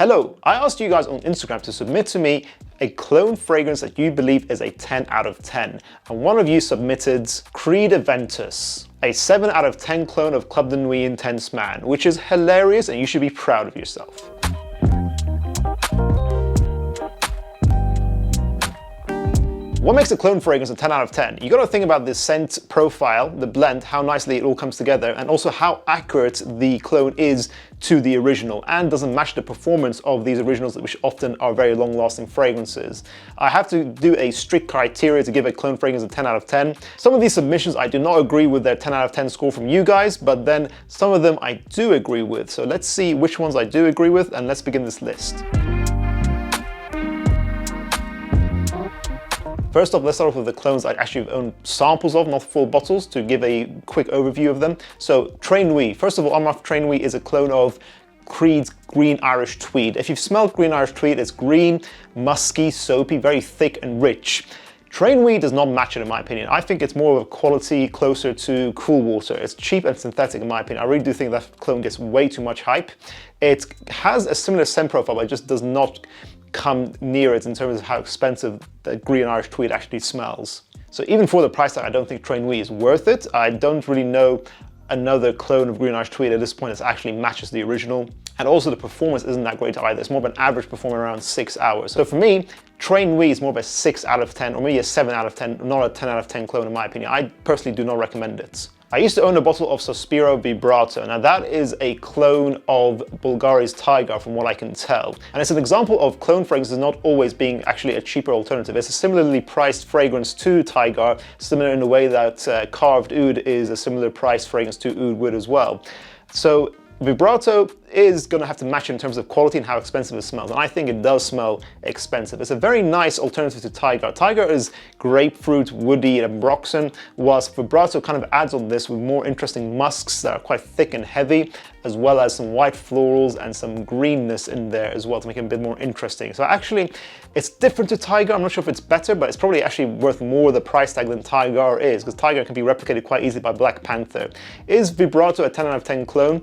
Hello, I asked you guys on Instagram to submit to me a cologne fragrance that you believe is a 10 out of 10. And one of you submitted Creed Aventus, a 7 out of 10 clone of Club de Nuit Intense Man, which is hilarious and you should be proud of yourself. What makes a cologne fragrance a 10 out of 10? You gotta think about the scent profile, the blend, how nicely it all comes together, and also how accurate the cologne is to the original and doesn't match the performance of these originals, which often are very long-lasting fragrances. I have to do a strict criteria to give a cologne fragrance a 10 out of 10. Some of these submissions I do not agree with their 10 out of 10 score from you guys, but then some of them I do agree with. So let's see which ones I do agree with, and let's begin this list. First off, let's start off with the clones I actually own samples of, not full bottles, to give a quick overview of them. So, Thei Nuit. First of all, Armaf Thei Nuit is a clone of Creed's Green Irish Tweed. If you've smelled Green Irish Tweed, it's green, musky, soapy, very thick and rich. Thei Nuit does not match it in my opinion. I think it's more of a quality closer to Cool Water. It's cheap and synthetic in my opinion. I really do think that clone gets way too much hype. It has a similar scent profile, but it just does not come near it in terms of how expensive the Green Irish Tweed actually smells. So even for the price tag, I don't think Thei Nuit is worth it. I don't really know another clone of Green Irish Tweed at this point that actually matches the original. And also the performance isn't that great either. It's more of an average performer around 6 hours. So for me, Thei Nuit is more of a 6 out of 10 or maybe a 7 out of 10, not a 10 out of 10 clone in my opinion. I personally do not recommend it. I used to own a bottle of Sospiro Vibrato. Now that is a clone of Bulgari's Thai from what I can tell. And it's an example of clone fragrances not always being actually a cheaper alternative. It's a similarly priced fragrance to Thai, similar in the way that Carved Oud is a similar priced fragrance to Oud Wood as well. So Vibrato is going to have to match in terms of quality and how expensive it smells, and I think it does smell expensive. It's a very nice alternative to Thai. Thai is grapefruit, woody, and ambroxan, whilst Vibrato kind of adds on this with more interesting musks that are quite thick and heavy, as well as some white florals and some greenness in there as well to make it a bit more interesting. So actually, it's different to Thai. I'm not sure if it's better, but it's probably actually worth more the price tag than Thai is, because Thai can be replicated quite easily by Black Panther. Is Vibrato a 10 out of 10 clone?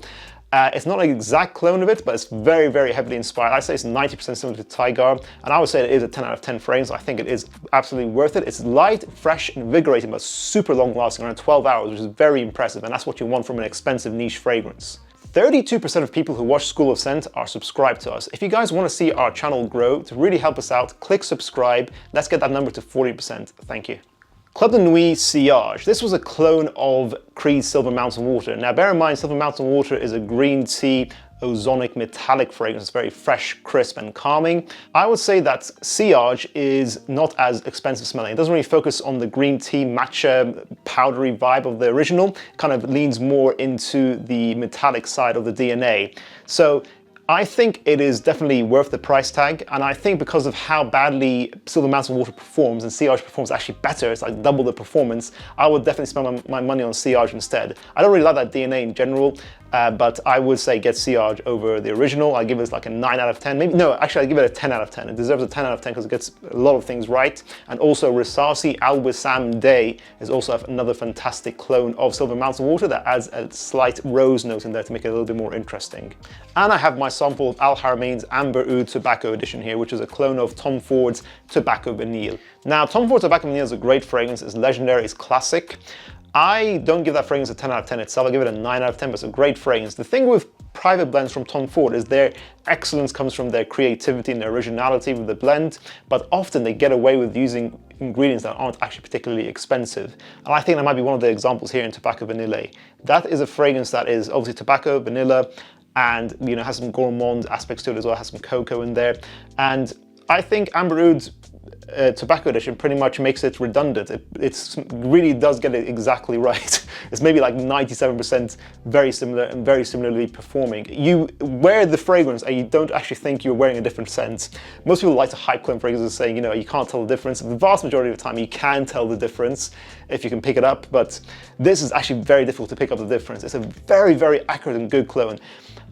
It's not an exact clone of it, but it's very, very heavily inspired. I'd say it's 90% similar to Thai, and I would say it is a 10 out of 10 fragrance. I think it is absolutely worth it. It's light, fresh, invigorating, but super long lasting, around 12 hours, which is very impressive, and that's what you want from an expensive niche fragrance. 32% of people who watch School of Scent are subscribed to us. If you guys want to see our channel grow, to really help us out, click subscribe. Let's get that number to 40%. Thank you. Club de Nuit Sillage. This was a clone of Creed's Silver Mountain Water. Now bear in mind, Silver Mountain Water is a green tea, ozonic metallic fragrance. It's very fresh, crisp and calming. I would say that Sillage is not as expensive smelling. It doesn't really focus on the green tea matcha powdery vibe of the original. It kind of leans more into the metallic side of the DNA. So I think it is definitely worth the price tag, and I think because of how badly Silver Mountain Water performs and Sillage performs actually better, it's like double the performance, I would definitely spend my money on Sillage instead. I don't really like that DNA in general, but I would say get Sillage over the original. I give it like a 9 out of 10. Maybe, no, actually I give it a 10 out of 10. It deserves a 10 out of 10 because it gets a lot of things right. And also Risasi Al Wissam Day is also another fantastic clone of Silver Mountain Water that adds a slight rose note in there to make it a little bit more interesting. And I have my sample of Al Haramain's Amber Oud Tobacco Edition here, which is a clone of Tom Ford's Tobacco Vanille. Now, Tom Ford's Tobacco Vanille is a great fragrance. It's legendary, it's classic. I don't give that fragrance a 10 out of 10 itself. I give it a 9 out of 10, but it's a great fragrance. The thing with private blends from Tom Ford is their excellence comes from their creativity and their originality with the blend, but often they get away with using ingredients that aren't actually particularly expensive. And I think that might be one of the examples here in Tobacco Vanille. That is a fragrance that is obviously tobacco, vanilla, and has some gourmand aspects to it as well, has some cocoa in there. And I think Amber Oud's Tobacco Edition pretty much makes it redundant. It really does get it exactly right. It's maybe like 97% very similar and very similarly performing. You wear the fragrance and you don't actually think you're wearing a different scent. Most people like to hype clone fragrances saying, you can't tell the difference. The vast majority of the time you can tell the difference if you can pick it up, but this is actually very difficult to pick up the difference. It's a very, very accurate and good clone.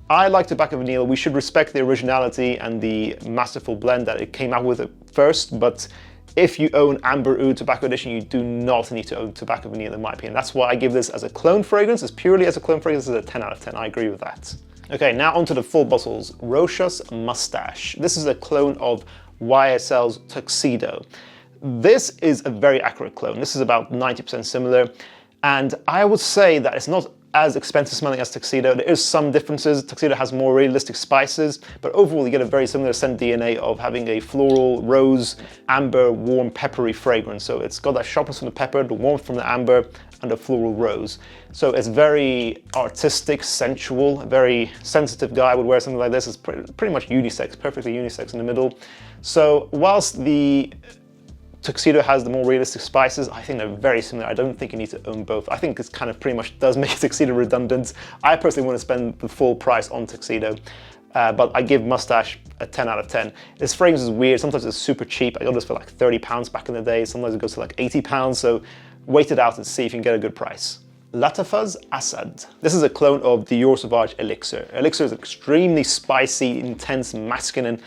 I like Tobacco Vanille. We should respect the originality and the masterful blend that it came out with at first, but if you own Amber Oud Tobacco Edition, you do not need to own Tobacco Vanille in my opinion. That's why I give this as a clone fragrance, as purely as a clone fragrance, as a 10 out of 10. I agree with that. Okay, now onto the full bottles. Rochas Moustache. This is a clone of YSL's Tuxedo. This is a very accurate clone. This is about 90% similar, and I would say that it's not as expensive smelling as Tuxedo. There is some differences. Tuxedo has more realistic spices, but overall you get a very similar scent DNA of having a floral, rose, amber, warm, peppery fragrance. So it's got that sharpness from the pepper, the warmth from the amber, and the floral rose. So it's very artistic, sensual, a very sensitive guy would wear something like this. It's pretty much unisex, perfectly unisex in the middle. So whilst the Tuxedo has the more realistic spices, I think they're very similar. I don't think you need to own both. I think this kind of pretty much does make Tuxedo redundant. I personally want to spend the full price on Tuxedo, but I give Mustache a 10 out of 10. This fragrance is weird. Sometimes it's super cheap. I got this for like £30 back in the day. Sometimes it goes to like £80, so wait it out and see if you can get a good price. Lattafa Asad. This is a clone of Dior Sauvage Elixir. Elixir is extremely spicy, intense, masculine,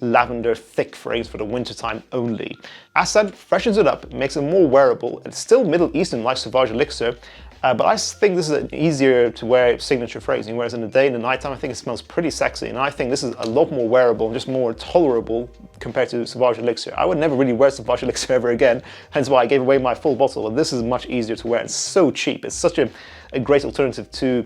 lavender thick fragrance for the wintertime only. Assad freshens it up, makes it more wearable. It's still Middle Eastern like Sauvage Elixir, but I think this is an easier to wear signature fragrance. You wear it in the day, in the nighttime, I think it smells pretty sexy, and I think this is a lot more wearable and just more tolerable compared to Sauvage Elixir. I would never really wear Sauvage Elixir ever again, hence why I gave away my full bottle, but this is much easier to wear. It's so cheap. It's such a great alternative to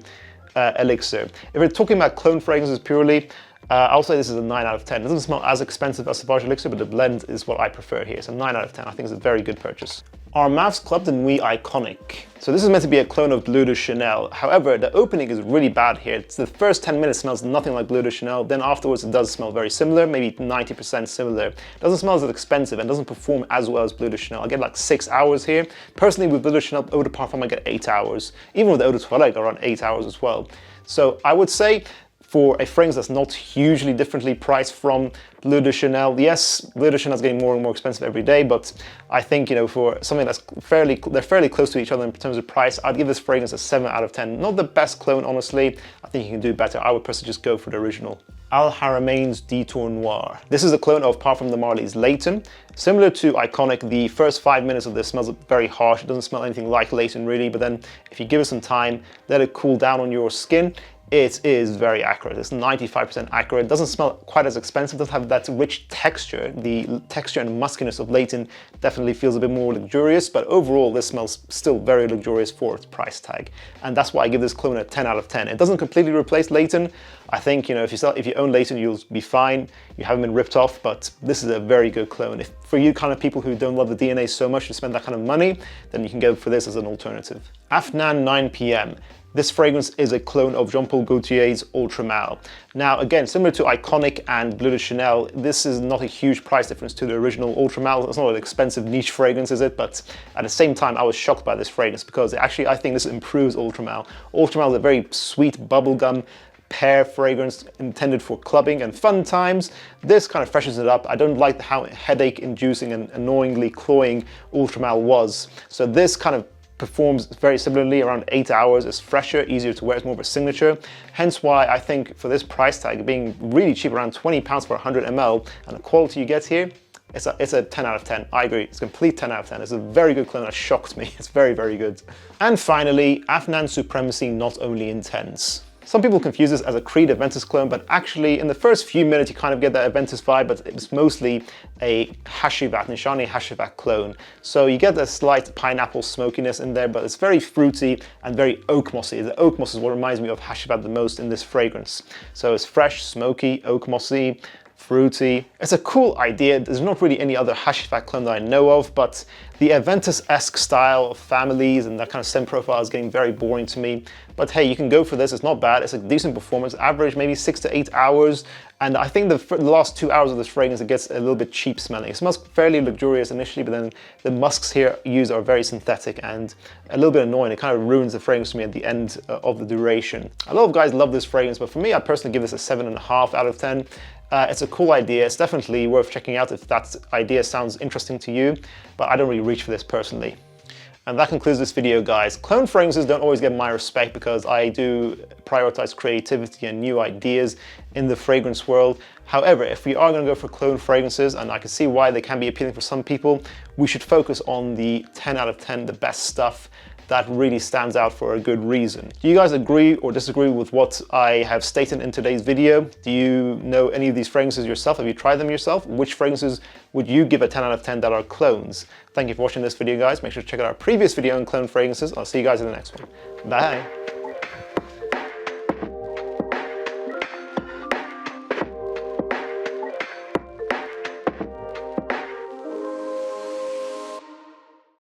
Elixir. If we're talking about clone fragrances purely, I'll say this is a 9 out of 10. It doesn't smell as expensive as Sauvage Elixir, but the blend is what I prefer here. So 9 out of 10. I think it's a very good purchase. Armaf's Club de Nuit Iconic. So this is meant to be a clone of Bleu de Chanel. However, the opening is really bad here. It's the first 10 minutes smells nothing like Bleu de Chanel. Then afterwards it does smell very similar, maybe 90% similar. It doesn't smell as expensive and doesn't perform as well as Bleu de Chanel. I get like 6 hours here. Personally, with Bleu de Chanel Eau de Parfum, I get 8 hours. Even with Eau de Toilette, I got around 8 hours as well. So I would say, for a fragrance that's not hugely differently priced from Bleu de Chanel. Yes, Bleu de Chanel is getting more and more expensive every day, but I think, you know, for something that's they're fairly close to each other in terms of price, I'd give this fragrance a 7 out of 10. Not the best clone, honestly. I think you can do better. I would personally just go for the original. Haramain's Detour Noir. This is a clone of Parfum de Marly's Layton. Similar to Iconic, the first 5 minutes of this smells very harsh. It doesn't smell anything like Layton really, but then if you give it some time, let it cool down on your skin, it is very accurate. It's 95% accurate. It doesn't smell quite as expensive. It doesn't have that rich texture. The texture and muskiness of Layton definitely feels a bit more luxurious, but overall this smells still very luxurious for its price tag. And that's why I give this clone a 10 out of 10. It doesn't completely replace Layton. I think, you know, if you own Layton, you'll be fine. You haven't been ripped off, but this is a very good clone. If for you kind of people who don't love the DNA so much to spend that kind of money, then you can go for this as an alternative. Afnan 9 PM. This fragrance is a clone of Jean-Paul Gaultier's Ultra Male. Now, again, similar to Iconic and Bleu de Chanel, this is not a huge price difference to the original Ultra Male. It's not an expensive niche fragrance, is it? But at the same time, I was shocked by this fragrance because actually I think this improves Ultra Male. Ultra Male is a very sweet bubblegum pear fragrance intended for clubbing and fun times. This kind of freshens it up. I don't like how headache-inducing and annoyingly cloying Ultra Male was. So this kind of performs very similarly, around 8 hours. It's fresher, easier to wear, it's more of a signature. Hence why I think for this price tag, being really cheap, around £20 for 100 ml, and the quality you get here, it's a 10 out of 10. I agree, it's a complete 10 out of 10. It's a very good clone that shocked me. It's very, very good. And finally, Afan Supremacy Not Only Intense. Some people confuse this as a Creed Aventus clone, but actually in the first few minutes you kind of get that Aventus vibe, but it's mostly a Hashivat, Nishani Hashivat clone. So you get a slight pineapple smokiness in there, but it's very fruity and very oak mossy. The oak moss is what reminds me of Hashivat the most in this fragrance. So it's fresh, smoky, oak mossy, fruity. It's a cool idea. There's not really any other Hashivat clone that I know of, but the Aventus-esque style of families and that kind of scent profile is getting very boring to me. But hey, you can go for this. It's not bad. It's a decent performance. Average maybe 6 to 8 hours. And I think the last 2 hours of this fragrance, it gets a little bit cheap smelling. It smells fairly luxurious initially, but then the musks here used are very synthetic and a little bit annoying. It kind of ruins the fragrance for me at the end of the duration. A lot of guys love this fragrance, but for me, I personally give this a 7.5 out of 10. It's a cool idea. It's definitely worth checking out if that idea sounds interesting to you, but I don't really reach for this personally. And that concludes this video, guys. Clone fragrances don't always get my respect because I do prioritize creativity and new ideas in the fragrance world. However, if we are going to go for clone fragrances, and I can see why they can be appealing for some people, we should focus on the 10 out of 10, the best stuff that really stands out for a good reason. Do you guys agree or disagree with what I have stated in today's video? Do you know any of these fragrances yourself? Have you tried them yourself? Which fragrances would you give a 10 out of 10 that are clones? Thank you for watching this video, guys. Make sure to check out our previous video on clone fragrances. I'll see you guys in the next one. Bye.